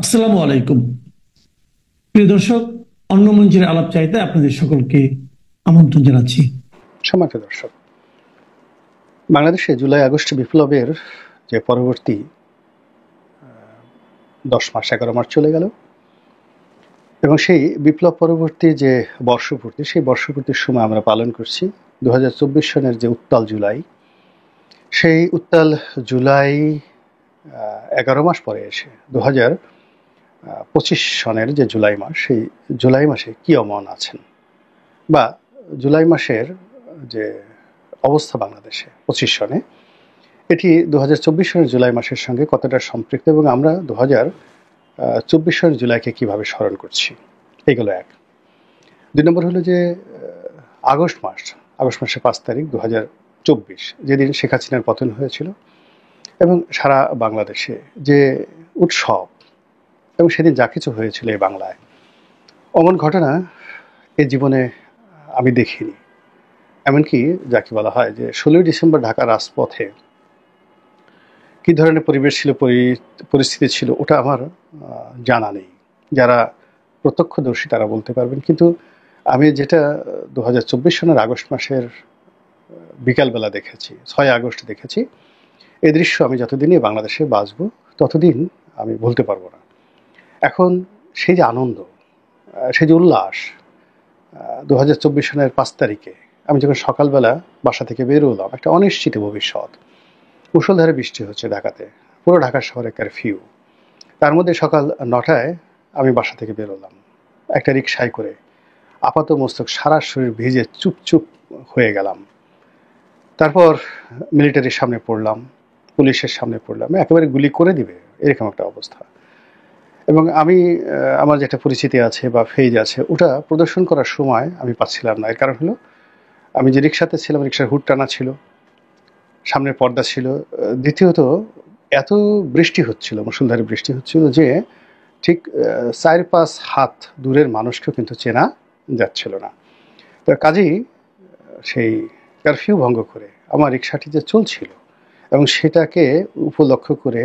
আসসালামু আলাইকুম। প্রিয় দর্শক, অন্য মঞ্চের আলাপ চাইতে আপনাদের সকলকে আমন্ত্রণ জানাচ্ছি। সম্মানিত দর্শক, বাংলাদেশে জুলাই আগস্ট বিপ্লবের যে পরবর্তী 10 মাস 11 মাস চলে গেল এবং সেই বিপ্লব পরবর্তী যে বর্ষপূর্তি, সেই বর্ষপূর্তির সময় আমরা পালন করছি 2024 সনের যে উত্তাল জুলাই। সেই উত্তাল জুলাই 11 মাস পরে এসে 2025 সনের যে জুলাই মাস, সেই জুলাই মাসে কি অমন আছেন, বা জুলাই মাসের যে অবস্থা বাংলাদেশে 25 সনে, এটি 2024 সনের জুলাই মাসের সঙ্গে কতটা সম্পৃক্ত এবং আমরা 2024 সনের জুলাইকে কিভাবে স্মরণ করছি, এইগুলো এক। 2 নম্বর হলো যে আগস্ট মাসের 5 তারিখ 2024, যেদিন শেখ হাসিনার পতন হয়েছিল এবং সারা বাংলাদেশে যে উৎসব এবং সেদিন যা কিছু হয়েছিল এই বাংলায়, অমন ঘটনা এ জীবনে আমি দেখিনি। এমনকি যাকে বলা হয় যে 16ই ডিসেম্বর ঢাকা রাজপথে কি ধরনের পরিবেশ ছিল, পরিস্থিতি ছিল, ওটা আমার জানা নেই। যারা প্রত্যক্ষদর্শী তারা বলতে পারবেন। কিন্তু আমি যেটা 2024 সনের আগস্ট মাসের বিকালবেলা দেখেছি, 6 আগস্ট দেখেছি, এই দৃশ্য আমি যতদিনই বাংলাদেশে বাঁচব ততদিন আমি ভুলতে পারবো না। এখন সেই যে আনন্দ, সেই যে উল্লাস, 2024 সনের 5 তারিখে আমি যখন সকালবেলা বাসা থেকে বের হলাম, একটা অনিশ্চিত ভবিষ্যৎ, মুষলধারে বৃষ্টি হচ্ছে ঢাকাতে, পুরো ঢাকা শহরে কারফিউ, তার মধ্যে সকাল 9টায় আমি বাসা থেকে বেরোলাম একটা রিকশায় করে। আপাত মস্তক সারা শরীর ভিজে চুপচুপ হয়ে গেলাম। তারপর মিলিটারির সামনে পড়লাম, পুলিশের সামনে পড়লাম, একেবারে গুলি করে দিবে এরকম একটা অবস্থা। এবং আমি আমার যেটা পরিচিতি আছে বা ফেজ আছে, ওটা প্রদর্শন করার সময় আমি পাচ্ছিলাম না। এর কারণ হলো আমি যে রিকশাতে ছিলাম, রিকশার হুড টানা ছিল, সামনের পর্দা ছিল। দ্বিতীয়ত এত বৃষ্টি হচ্ছিল, মুষলধারে বৃষ্টি হচ্ছিল যে ঠিক 4-5 হাত দূরের মানুষকেও কিন্তু চেনা যাচ্ছিল না। তো কাজেই সেই কারফিউ ভঙ্গ করে আমার রিক্সাটি যে চলছিল এবং সেটাকে উপলক্ষ করে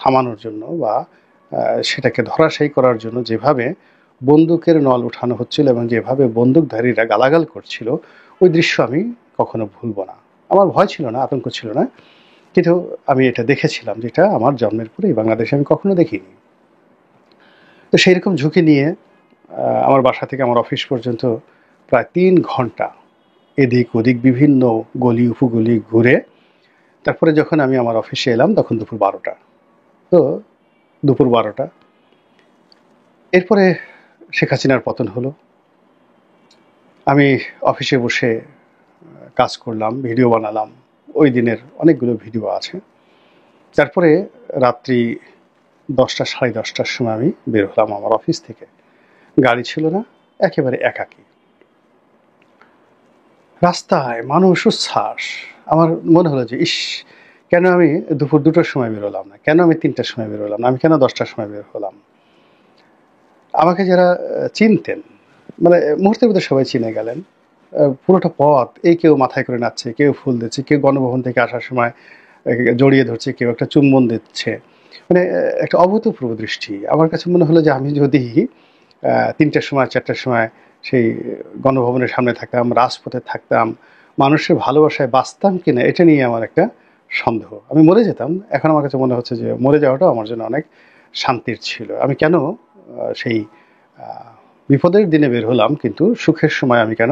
থামানোর জন্য বা সেটাকে ধরাশায়ী করার জন্য যেভাবে বন্দুকের নল উঠানো হচ্ছিল এবং যেভাবে বন্দুকধারীরা গালাগাল করছিল, ওই দৃশ্য আমি কখনো ভুলব না। আমার ভয় ছিল না, আতঙ্ক ছিল না, কিন্তু আমি এটা দেখেছিলাম, যেটা আমার জন্মের পরে বাংলাদেশে আমি কখনো দেখিনি। তো সেই রকম ঝুঁকি নিয়ে আমার বাসা থেকে আমার অফিস পর্যন্ত প্রায় 3 ঘন্টা এদিক ওদিক বিভিন্ন গলি উপগলি ঘুরে তারপরে যখন আমি আমার অফিসে এলাম তখন দুপুর 12টা। তো দুপুর 12টা, এরপরে শেখ হাসিনার পতন হলো। আমি অফিসে বসে কাজ করলাম, ভিডিও বানালাম, ওই দিনের অনেকগুলো ভিডিও আছে। তারপরে রাত্রি 10টা 10:30টার সময় আমি বের হলাম আমার অফিস থেকে। গাড়ি ছিল না, একেবারে একাকী রাস্তায়, মানুষ উচ্ছ্বাস। আমার মনে হলো যে ইস, কেন আমি দুপুর 2টার সময় বেরোলাম না, কেন আমি 3টার সময় বেরোলাম না, আমি কেন 10টার সময় বের হলাম। আমাকে যারা চিনতেন, মানে মুহূর্তের মধ্যে সবাই চিনে গেলেন। পুরোটা পথ এই কেউ মাথায় করে নাচছে, কেউ ফুল দিচ্ছে, কেউ গণভবন থেকে আসার সময় জড়িয়ে ধরছে, কেউ একটা চুম্বন দিচ্ছে। মানে একটা অভূতপূর্ব দৃষ্টি। আমার কাছে মনে হলো যে আমি যদি 3টার সময় 4টার সময় সেই গণভবনের সামনে থাকতাম, রাজপথে থাকতাম, মানুষের ভালোবাসায় বাঁচতাম কিনা, এটা নিয়ে আমার একটা সন্দেহ। আমি মরে যেতাম। এখন আমার কাছে মনে হচ্ছে যে মরে যাওয়াটাও আমার জন্য অনেক শান্তির ছিল। আমি কেন সেই বিপদের দিনে বের হলাম, কিন্তু সুখের সময় আমি কেন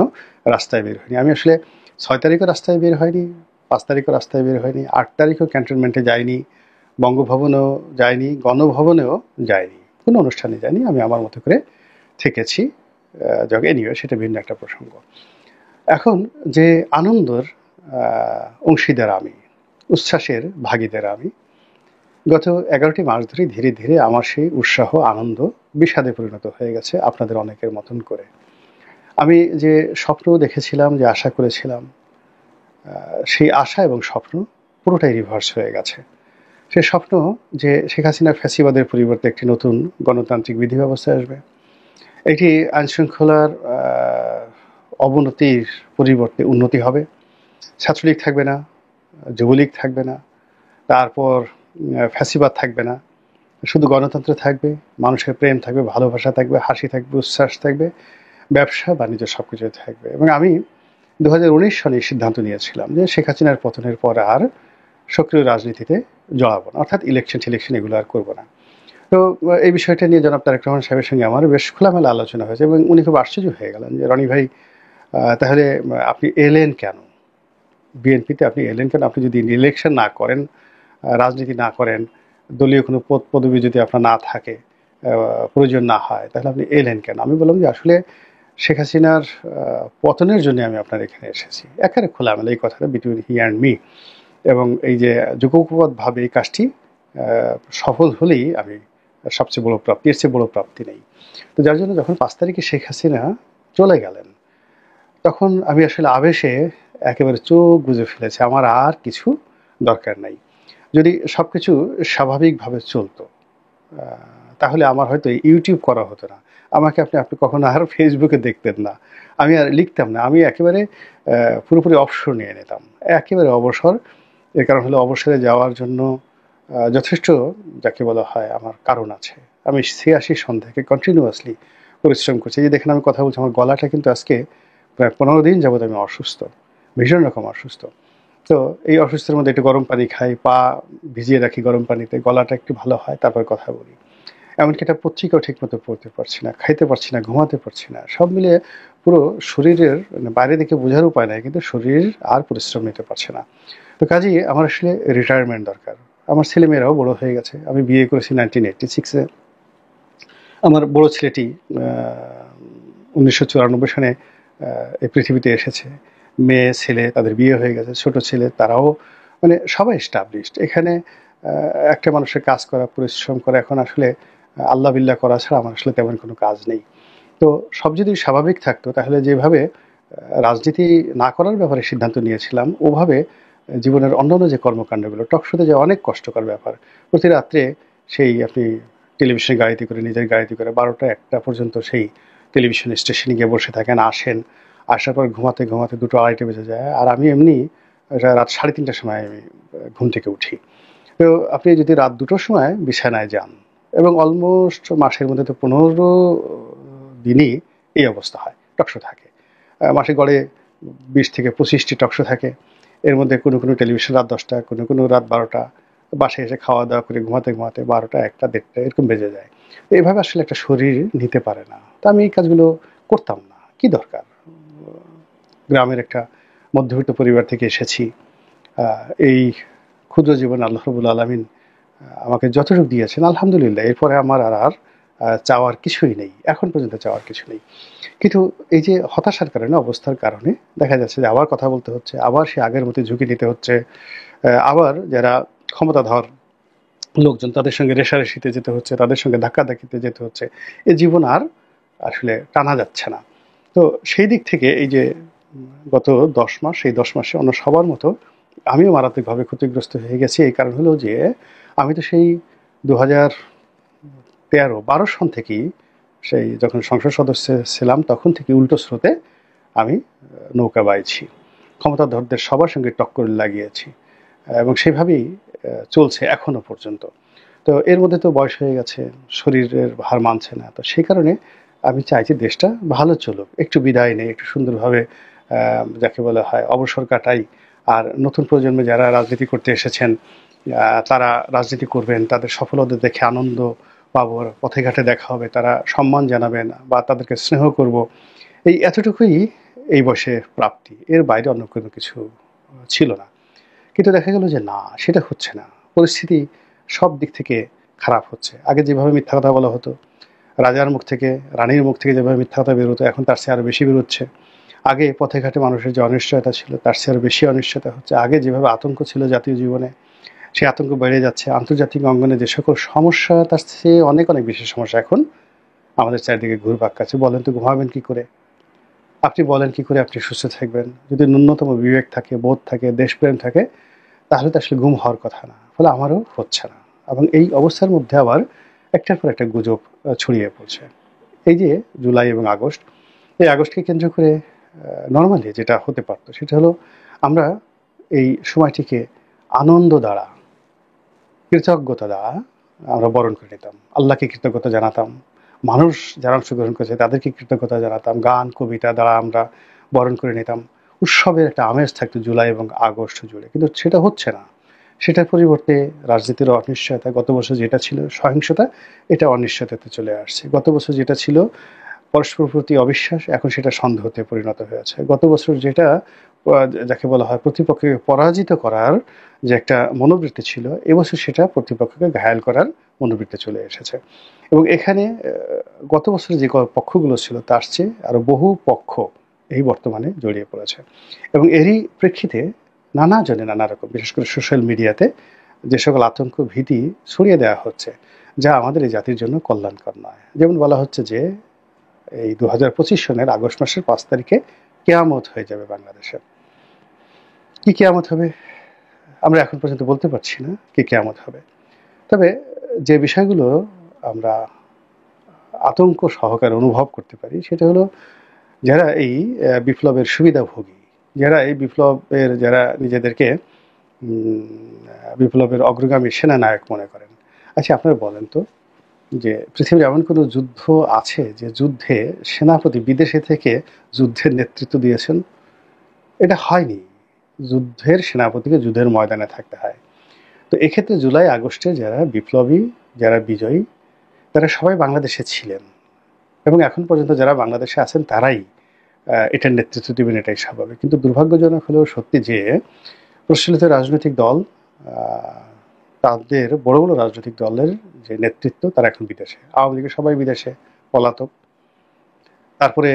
রাস্তায় বের হইনি। আমি আসলে 6 তারিখও রাস্তায় বের হয়নি, 5 তারিখও রাস্তায় বের হয়নি, 8 তারিখও ক্যান্টনমেন্টে যাইনি, বঙ্গভবনেও যাইনি, গণভবনেও যাইনি, কোনো অনুষ্ঠানে যাইনি। আমি আমার মতো করে থেকেছি। এনিওয়ে, সেটা ভিন্ন একটা প্রসঙ্গ। এখন যে আনন্দের অংশীদার আমি, উচ্ছ্বাসের ভাগীদার আমি, গত 11টি মাস ধরে ধীরে ধীরে আমার সেই উৎসাহ আনন্দ বিষাদে পরিণত হয়ে গেছে আপনাদের অনেকের মতন করে। আমি যে স্বপ্ন দেখেছিলাম, যে আশা করেছিলাম, সেই আশা এবং স্বপ্ন পুরোটাই রিভার্স হয়ে গেছে। সে স্বপ্ন যে শেখ হাসিনার ফ্যাসিবাদের পরিবর্তে একটি নতুন গণতান্ত্রিক বিধি ব্যবস্থা আসবে, একটি আইনশৃঙ্খলার অবনতির পরিবর্তে উন্নতি হবে, ছাত্রলীগ থাকবে না, যুবলীগ থাকবে না, তারপর ফ্যাসিবাদ থাকবে না, শুধু গণতন্ত্র থাকবে, মানুষের প্রেম থাকবে, ভালোবাসা থাকবে, হাসি থাকবে, উচ্ছ্বাস থাকবে, ব্যবসা বাণিজ্য সবকিছু থাকবে। এবং আমি 2019 সালে সিদ্ধান্ত নিয়েছিলাম যে শেখ হাসিনার পতনের পর আর সক্রিয় রাজনীতিতে জড়াবো না, অর্থাৎ ইলেকশন এগুলো আর করবো না। তো এই বিষয়টা নিয়ে জনাব তারেক রহমান সাহেবের সঙ্গে আমার বেশ খোলামেলা আলোচনা হয়েছে এবং উনি খুব আশ্চর্য হয়ে গেলেন যে রনি ভাই তাহলে আপনি এলেন কেন বিএনপিতে, আপনি এলেন কেন? আপনি যদি ইলেকশন না করেন, রাজনীতি না করেন, দলীয় কোনো পদ পদবি যদি আপনার না থাকে, প্রয়োজন না হয়, তাহলে আপনি এলেন কেন? আমি বললাম যে আসলে শেখ হাসিনার পতনের জন্য আমি আপনার এখানে এসেছি। একেবারে খোলামেলা এই কথাটা বিটুইন হি অ্যান্ড মি। এবং এই যে যুগোপবাদভাবে এই কাজটি সফল হলেই আমি সবচেয়ে বড় প্রাপ্তি, এর চেয়ে বড় প্রাপ্তি নেই। তো যার জন্য যখন 5 তারিখে শেখ হাসিনা চলে গেলেন, তখন আমি আসলে আবেশে একেবারে চোখ বুজে ফেলেছি, আমার আর কিছু দরকার নাই। যদি সবকিছু স্বাভাবিকভাবে চলতো তাহলে আমার হয়তো ইউটিউব করা হতো না, আমাকে আপনি কখনো আর ফেসবুকে দেখতেন না, আমি আর লিখতাম না, আমি একেবারে পুরোপুরি অবসর নিয়ে নিতাম, একেবারে অবসর। এর কারণ হলো অবসরে যাওয়ার জন্য যথেষ্ট যাকে বলা হয় আমার কারণ আছে। আমি 86 সন থেকে কন্টিনিউয়াসলি পরিশ্রম করছি। এই যে দেখেন আমি কথা বলছি, আমার গলাটা কিন্তু আজকে প্রায় 15 দিন যাবত আমি অসুস্থ, ভীষণ রকম অসুস্থ। তো এই অসুস্থের মধ্যে একটু গরম পানি খাই, পা ভিজিয়ে রাখি গরম পানিতে, গলাটা একটু ভালো হয়, তারপর কথা বলি। এমনকি একটা পত্রিকাও ঠিক মতো পড়তে পারছি না, খাইতে পারছি না, ঘুমাতে পারছি না, সব মিলিয়ে পুরো শরীরের বাইরে দেখে বোঝার উপায় নাই, কিন্তু শরীর আর পরিশ্রম নিতে পারছে না। তো কাজেই আমার আসলে রিটায়ারমেন্ট দরকার। আমার ছেলেমেয়েরাও বড় হয়ে গেছে, আমি বিয়ে করেছি 1986-এ। আমার বড় ছেলেটি 1994 সালে এই পৃথিবীতে এসেছে। মেয়ে ছেলে তাদের বিয়ে হয়ে গেছে, ছোট ছেলে তারাও মানে সবাই এস্টাবলিশড। এখানে একটা মানুষের কাজ করা, পরিশ্রম করা, এখন আসলে আল্লাহ বিল্লাহ করা ছাড়া আমার আসলে তেমন কোনো কাজ নেই। তো সব যদি স্বাভাবিক থাকতো তাহলে যেভাবে রাজনীতি না করার ব্যাপারে সিদ্ধান্ত নিয়েছিলাম, ওভাবে জীবনের অন্যান্য যে কর্মকাণ্ডগুলো, টকশোতে যে অনেক কষ্টকর ব্যাপার, প্রতি রাত্রে সেই আপনি টেলিভিশনে গাড়িতে করে, নিজের গাড়িতে করে 12টা 1টা পর্যন্ত সেই টেলিভিশন স্টেশনে গিয়ে বসে থাকেন, আসেন, আসার পর ঘুমাতে ঘুমাতে 2টা 2:30 বেজে যায়। আর আমি এমনি রাত 3:30টার সময় আমি ঘুম থেকে উঠি। তো আপনি যদি রাত 2টোর সময় বিছানায় যান, এবং অলমোস্ট মাসের মধ্যে তো 15 দিনই এই অবস্থা হয়, টকশো থাকে। মাসে গড়ে 20 থেকে 25টি টকশো থাকে। এর মধ্যে কোনো টেলিভিশন রাত 10টা, কোনো রাত 12টা, বাসায় এসে খাওয়া দাওয়া করে ঘুমাতে ঘুমাতে 12টা 1টা 1:30 এরকম বেজে যায়। তো এইভাবে আসলে একটা শরীর নিতে পারে না। তো আমি এই কাজগুলো করতাম না, কি দরকার? গ্রামের একটা মধ্যবিত্ত পরিবার থেকে এসেছি। এই ক্ষুদ্র জীবনে আল্লাহ রাব্বুল আলামিন আমাকে যতটুকু দিয়েছেন আলহামদুলিল্লাহ, এরপরে আমার আর চাওয়ার কিছুই নেই, এখন পর্যন্ত চাওয়ার কিছু নেই। কিন্তু এই যে হতাশার কারণে, অবস্থার কারণে দেখা যাচ্ছে যে আবার কথা বলতে হচ্ছে, আবার সে আগের মতো ঝুঁকি নিতে হচ্ছে, আবার যারা ক্ষমতাধর লোকজন তাদের সঙ্গে রেষারেষিতে যেতে হচ্ছে, তাদের সঙ্গে ধাক্কাধাক্কিতে যেতে হচ্ছে। এ জীবন আর আসলে টানা যাচ্ছে না। তো সেই দিক থেকে এই যে গত 10 মাস, এই 10 মাসে অন্য সবার মতো আমিও মারাত্মকভাবে ক্ষতিগ্রস্ত হয়ে গেছি। এই কারণ হলো যে আমি তো সেই 2013-12 সন থেকেই, সেই যখন সংসদ সদস্য ছিলাম তখন থেকে উল্টো স্রোতে আমি নৌকা বাইছি, ক্ষমতাধরদের সবার সঙ্গে টক্কর লাগিয়েছি, এবং সেভাবেই চলছে এখনো পর্যন্ত। তো এর মধ্যে তো বয়স হয়ে গেছে, শরীরের ভার মানছে না। তো সেই কারণে আমি চাই যে দেশটা ভালো চলুক, একটু বিদায় নেই, একটু সুন্দরভাবে যাকে বলা হয় অবসর কাটাই। আর নতুন প্রজন্মে যারা রাজনীতি করতে এসেছেন তারা রাজনীতি করবেন, তাদের সফলতা দেখে আনন্দ পাবো, পথে ঘাটে দেখা হবে, তারা সম্মান জানাবেন বা তাদেরকে স্নেহ করব। এই এতটুকুই এই বয়সে প্রাপ্তি, এর বাইরে অন্য কোনো কিছু ছিল না। কিন্তু দেখা গেল যে না, সেটা হচ্ছে না। পরিস্থিতি সব দিক থেকে খারাপ হচ্ছে। আগে যেভাবে মিথ্যা কথা বলা হতো, রাজার মুখ থেকে, রানীর মুখ থেকে যেভাবে মিথ্যা কথা বেরোতো, এখন তার চেয়ে আরও বেশি বেরোচ্ছে। আগে পথে ঘাটে মানুষের যে অনিশ্চয়তা ছিল, তার চেয়ে আরও বেশি অনিশ্চয়তা হচ্ছে। আগে যেভাবে আতঙ্ক ছিল জাতীয় জীবনে, সেই আতঙ্ক বেড়ে যাচ্ছে। আন্তর্জাতিক অঙ্গনে যে সকল সমস্যা, তার চেয়ে অনেক বেশি সমস্যা এখন আমাদের চারিদিকে ঘুরপাক খাচ্ছে। বলেন তো ঘুমাবেন কি করে? আপনি বলেন কি করে আপনি সুস্থ থাকবেন? যদি ন্যূনতম বিবেক থাকে, বোধ থাকে, দেশপ্রেম থাকে, তাহলে তো আসলে ঘুম হওয়ার কথা না। ফলে আমারও হচ্ছে না। এবং এই অবস্থার মধ্যে আবার একটার পর একটা গুজব ছড়িয়ে পড়ছে। এই যে জুলাই এবং আগস্ট, এই আগস্টকে কেন্দ্র করে নরমালি যেটা হতে পারতো সেটা হলো আমরা এই সময়টিকে আনন্দ দ্বারা, কৃতজ্ঞতা দ্বারা আমরা বরণ করে নিতাম, আল্লাহকে কৃতজ্ঞতা জানাতাম, মানুষ যারা অংশগ্রহণ করেছে তাদেরকে কৃতজ্ঞতা জানাতাম, গান কবিতা দ্বারা আমরা বরণ করে নিতাম। উৎসবের একটা আমেজ থাকতো জুলাই এবং আগস্ট জুড়ে, কিন্তু সেটা হচ্ছে না। সেটার পরিবর্তে রাজনীতির অনিশ্চয়তা, গত বছর যেটা ছিল সহিংসতা, এটা অনিশ্চয়তাতে চলে আসছে। গত বছর যেটা ছিল পরস্পর প্রতি অবিশ্বাস, এখন সেটা সন্দেহতে পরিণত হয়েছে। গত বছর যেটা যাকে বলা হয় প্রতিপক্ষকে পরাজিত করার যে একটা মনোবৃত্তি ছিল, এবছর সেটা প্রতিপক্ষকে ঘায়াল করার মনোবৃত্তি চলে এসেছে। এবং এখানে গত বছর যে পক্ষগুলো ছিল তার চেয়ে আরো বহু পক্ষ এই বর্তমানে জড়িয়ে পড়েছে। এবং এরই প্রেক্ষিতে নানা জনে নানা রকম, বিশেষ করে সোশ্যাল মিডিয়াতে যে সকল আতঙ্ক ভীতি ছড়িয়ে দেওয়া হচ্ছে, যা আমাদের এই জাতির জন্য কল্যাণকর নয়। যেমন বলা হচ্ছে যে এই 2025 সনের আগস্ট মাসের 5 তারিখে কেয়ামত হয়ে যাবে বাংলাদেশে। কি কেয়ামত হবে আমরা এখন পর্যন্ত বলতে পারছি না, কি কেয়ামত হবে। তবে যে বিষয়গুলো আমরা আতঙ্ক সহকারে অনুভব করতে পারি সেটা হলো, যারা এই বিপ্লবের সুবিধাভোগী, যারা এই বিপ্লবের যারা নিজেদেরকে বিপ্লবের অগ্রগামী সেনানায়ক মনে করেন। আচ্ছা, আপনারা বলেন তো যে পৃথিবীর এমন কোনো যুদ্ধ আছে যে যুদ্ধে সেনাপতি বিদেশে থেকে যুদ্ধের নেতৃত্ব দিয়েছেন? এটা হয়নি। যুদ্ধের সেনাপতিকে যুদ্ধের ময়দানে থাকতে হয়। তো এক্ষেত্রে জুলাই আগস্টে যারা বিপ্লবী, যারা বিজয়ী, তারা সবাই বাংলাদেশে ছিলেন এবং এখন পর্যন্ত যারা বাংলাদেশে আছেন তারাই এটার নেতৃত্ব দেবেন, এটাই স্বাভাবিক। কিন্তু দুর্ভাগ্যজনক হলেও সত্যি যে প্রচলিত রাজনৈতিক দল, তাদের বড় বড় রাজনৈতিক দলের যে নেতৃত্ব তারা এখন বিদেশে। আওয়ামী লীগের সবাই বিদেশে পলাতক, তারপরে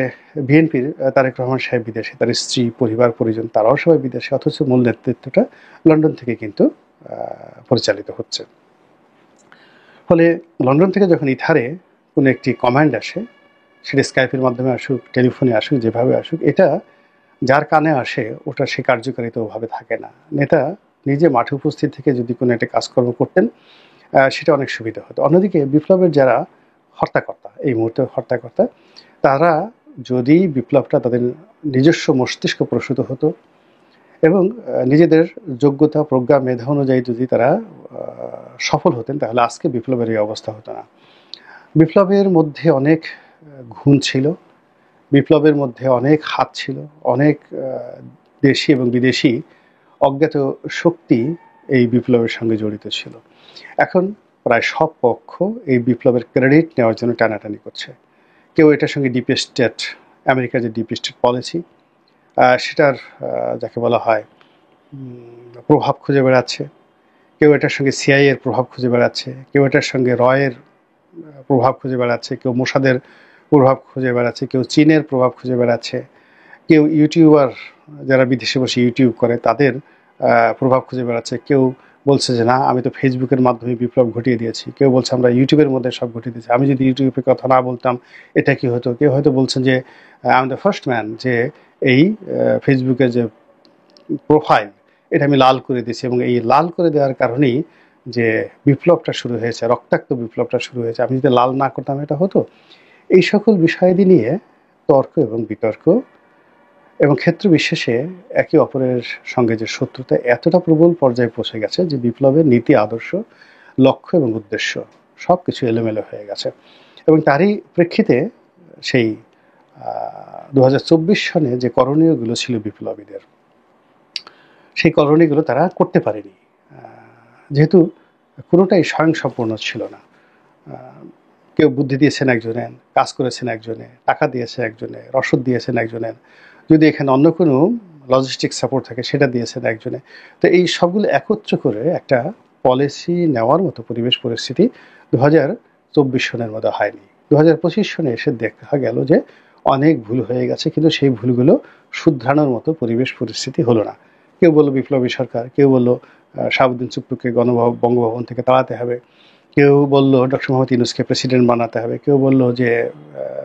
বিএনপির তারেক রহমান সাহেব বিদেশে, তার স্ত্রী পরিবার পরিজন তারাও সবাই বিদেশে, অথচ মূল নেতৃত্বটা লন্ডন থেকে কিন্তু পরিচালিত হচ্ছে। ফলে লন্ডন থেকে যখন ইথারে কোনো একটি কমান্ড আসে, সেটা স্কাইপের মাধ্যমে আসুক, টেলিফোনে আসুক, যেভাবে আসুক, এটা যার কানে আসে ওটা সে কার্যকারিতা ওভাবে থাকে না। নেতা নিজে মাঠে উপস্থিত থেকে যদি কোনো একটা কাজকর্ম করতেন সেটা অনেক সুবিধা হতো। অন্যদিকে বিপ্লবের যারা হর্তাকর্তা, এই মুহূর্তে হর্তাকর্তা, তারা যদি বিপ্লবটা তাদের নিজস্ব মস্তিষ্ক প্রসূত হতো এবং নিজেদের যোগ্যতা প্রজ্ঞা মেধা অনুযায়ী যদি তারা সফল হতেন, তাহলে আজকে বিপ্লবের এই অবস্থা হতো না। বিপ্লবের মধ্যে অনেক গুণ ছিল, বিপ্লবের মধ্যে অনেক হাত ছিল, অনেক দেশি এবং বিদেশি অজ্ঞাত শক্তি এই বিপ্লবের সঙ্গে জড়িত ছিল। এখন প্রায় সব পক্ষ এই বিপ্লবের ক্রেডিট নেওয়ার জন্য টানাটানি করছে। কেউ এটার সঙ্গে ডিপ স্টেট, আমেরিকার যে ডিপ স্টেট পলিসি, সেটার যাকে বলা হয় প্রভাব খুঁজে বেড়াচ্ছে। কেউ এটার সঙ্গে সিআইএ এর প্রভাব খুঁজে বেড়াচ্ছে, কেউ এটার সঙ্গে রয়ের প্রভাব খুঁজে বেড়াচ্ছে, কেউ মোসাদের প্রভাব খুঁজে বেড়াচ্ছে, কেউ চীনের প্রভাব খুঁজে বেড়াচ্ছে, কেউ ইউটিউবার যারা বিদেশে বসে ইউটিউব করে তাদের প্রভাব খুঁজে বেড়াচ্ছে। কেউ বলছে যে না, আমি তো ফেসবুকের মাধ্যমে বিপ্লব ঘটিয়ে দিয়েছি। কেউ বলছে আমরা ইউটিউবের মধ্যে সব ঘটিয়ে দিয়েছি, আমি যদি ইউটিউবের কথা না বলতাম এটা কি হতো। কেউ হয়তো বলছেন যে I am the first man, যে এই ফেসবুকের যে প্রোফাইল এটা আমি লাল করে দিয়েছি এবং এই লাল করে দেওয়ার কারণেই যে বিপ্লবটা শুরু হয়েছে, রক্তাক্ত বিপ্লবটা শুরু হয়েছে, আমি যদি লাল না করতাম এটা হতো। এই সকল বিষয়াদি নিয়ে তর্ক এবং বিতর্ক এবং ক্ষেত্র বিশেষে একে অপরের সঙ্গে যে শত্রুতা এতটা প্রবল পর্যায়ে পৌঁছে গেছে যে বিপ্লবের নীতি, আদর্শ, লক্ষ্য এবং উদ্দেশ্য সব কিছু এলোমেলো হয়ে গেছে। এবং তারই প্রেক্ষিতে সেই 2024 সনে যে করণীয়গুলো ছিল বিপ্লবীদের, সেই করণীয়গুলো তারা করতে পারেনি, যেহেতু কোনোটাই স্বয়ংসম্পূর্ণ ছিল না। কেউ বুদ্ধি দিয়েছেন একজনে, কাজ করেছেন একজনে, টাকা দিয়েছে একজনে, রসদ দিয়েছেন একজনের, যদি এখানে অন্য কোনো লজিস্টিক সাপোর্ট থাকে সেটা দিয়েছেন একজনে। তো এই সবগুলো একত্র করে একটা পলিসি নেওয়ার মতো পরিবেশ পরিস্থিতি 2024 সনের মধ্যে হয়নি। 2025 সনে এসে দেখা গেল যে অনেক ভুল হয়ে গেছে, কিন্তু সেই ভুলগুলো শুধরানোর মতো পরিবেশ পরিস্থিতি হলো না। কেউ বললো বিপ্লবী সরকার, কেউ বললো শাহাবুদ্দিন চুপ্পুকে বঙ্গভবন থেকে তাড়াতে হবে, কেউ বলল ডক্টর মোহাম্মদ ইউনূসকে প্রেসিডেন্ট বানাতে হবে, কেউ বলল যে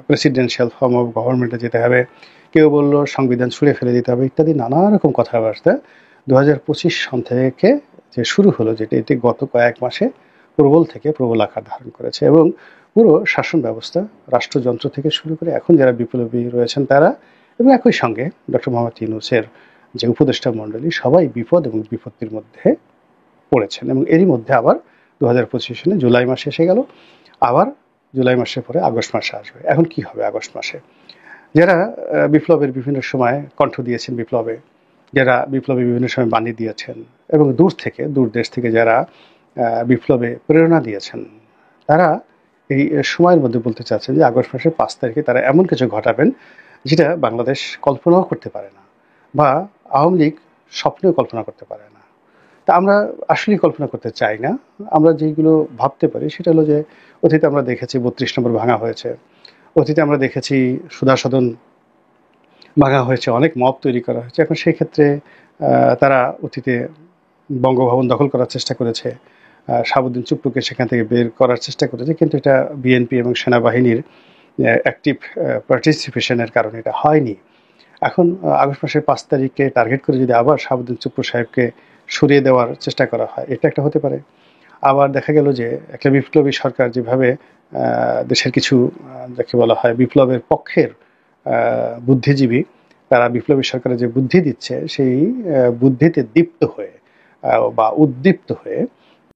প্রেসিডেন্সিয়াল ফর্ম অফ গভর্নমেন্টে যেতে হবে, কেউ বলল সংবিধান ছুঁড়ে ফেলে দিতে হবে, ইত্যাদি নানা রকম কথাবার্তা 2025 সন থেকে যে শুরু হলো, যেটা এটি গত কয়েক মাসে প্রবল থেকে প্রবল আকার ধারণ করেছে। এবং পুরো শাসন ব্যবস্থা, রাষ্ট্রযন্ত্র থেকে শুরু করে এখন যারা বিপ্লবী রয়েছেন তারা, এবং একই সঙ্গে ডক্টর মোহাম্মদ ইউনূসের যে উপদেষ্টা মণ্ডলী, সবাই বিপদ এবং বিপত্তির মধ্যে পড়েছেন। এবং এরই মধ্যে আবার 2025 সনে জুলাই মাসে এসে গেল, আবার জুলাই মাসের পরে আগস্ট মাসে আসবে। এখন কি হবে আগস্ট মাসে? যারা বিপ্লবের বিভিন্ন সময় কণ্ঠ দিয়েছেন বিপ্লবে, যারা বিপ্লবে বিভিন্ন সময় বাণী দিয়েছেন এবং দূর দেশ থেকে যারা বিপ্লবে প্রেরণা দিয়েছেন, তারা এই সময়ের মধ্যে বলতে চাচ্ছেন যে আগস্ট মাসের 5 তারিখে তারা এমন কিছু ঘটাবেন যেটা বাংলাদেশ কল্পনাও করতে পারে না, বা আওয়ামী লীগ স্বপ্নেও কল্পনা করতে পারে না। তা আমরা আসলেই কল্পনা করতে চাই না। আমরা যেগুলো ভাবতে পারি সেটা হলো যে অতীতে আমরা দেখেছি 32 নম্বর ভাঙা হয়েছে, অতীতে আমরা দেখেছি সুধা সদন ভাঙা হয়েছে, অনেক মব তৈরি করা হয়েছে। এখন সেই ক্ষেত্রে তারা অতীতে বঙ্গভবন দখল করার চেষ্টা করেছে, শাহাবুদ্দিন চুপ্পুকে সেখান থেকে বের করার চেষ্টা করেছে, কিন্তু এটা বিএনপি এবং সেনাবাহিনীর অ্যাক্টিভ পার্টিসিপেশনের কারণে এটা হয়নি। এখন আগস্ট মাসের 5 তারিখকে টার্গেট করে যদি আবার শাহাবুদ্দিন চুপ্পু সাহেবকে সরিয়ে দেওয়ার চেষ্টা করা হয়, এটা একটা হতে পারে। আবার দেখা গেল যে একটা বিপ্লবী সরকার যেভাবে দেশের কিছু যাকে বলা হয় বিপ্লবের পক্ষের বুদ্ধিজীবী, তারা বিপ্লবী সরকারের যে বুদ্ধি দিচ্ছে সেই বুদ্ধিতে দীপ্ত হয়ে বা উদ্দীপ্ত হয়ে